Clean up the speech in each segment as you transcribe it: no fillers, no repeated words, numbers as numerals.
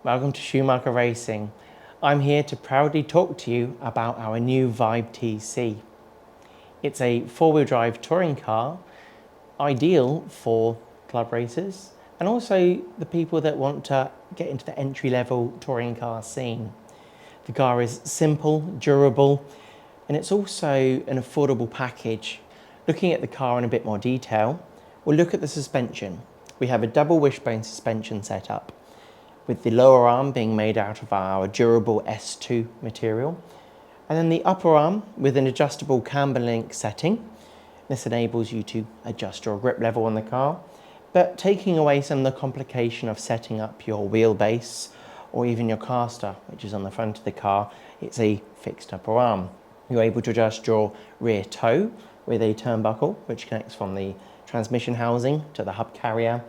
Welcome to Schumacher Racing. I'm here to proudly talk to you about our new Vibe TC. It's a four-wheel drive touring car, ideal for club racers and also the people that want to get into the entry-level touring car scene. The car is simple, durable, and it's also an affordable package. Looking at the car in a bit more detail, we'll look at the suspension. We have a double wishbone suspension setup, with the lower arm being made out of our durable S2 material, and then the upper arm with an adjustable camber link setting. This enables you to adjust your grip level on the car, but taking away some of the complication of setting up your wheelbase or even your caster, which is on the front of the car. It's a fixed upper arm. You're able to adjust your rear toe with a turnbuckle, which connects from the transmission housing to the hub carrier.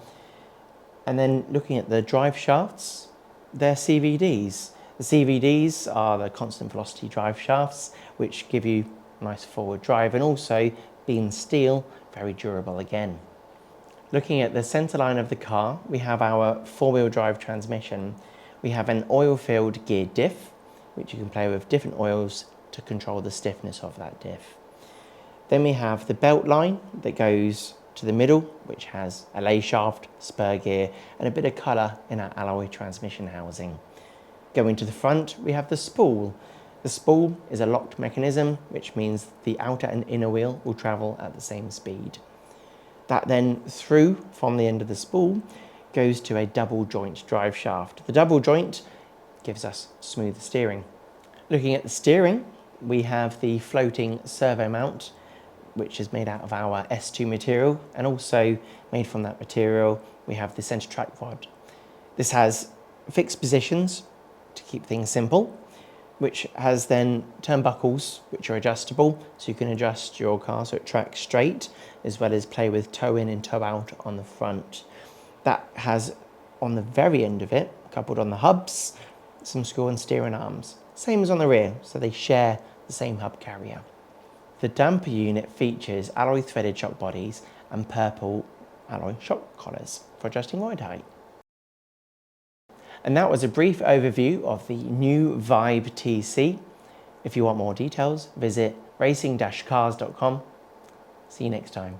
And then looking at the drive shafts, they're CVDs. The CVDs are the constant velocity drive shafts, which give you nice forward drive, and also being steel, very durable again. Looking at the center line of the car, we have our four-wheel drive transmission. We have an oil-filled gear diff, which you can play with different oils to control the stiffness of that diff. Then we have the belt line that goes to the middle, which has a lay shaft, spur gear, and a bit of colour in our alloy transmission housing. Going to the front, we have the spool. The spool is a locked mechanism, which means the outer and inner wheel will travel at the same speed. That then through from the end of the spool goes to a double joint drive shaft. The double joint gives us smoother steering. Looking at the steering, we have the floating servo mount, which is made out of our S2 material, and also made from that material we have the center track rod. This has fixed positions to keep things simple, which has then turnbuckles which are adjustable, so you can adjust your car so it tracks straight, as well as play with toe in and toe out on the front. That has on the very end of it, coupled on the hubs, some screw and steering arms, same as on the rear, so they share the same hub carrier. The damper unit features alloy threaded shock bodies and purple alloy shock collars for adjusting ride height. And that was a brief overview of the new Vibe TC. If you want more details, visit racing-cars.com. See you next time.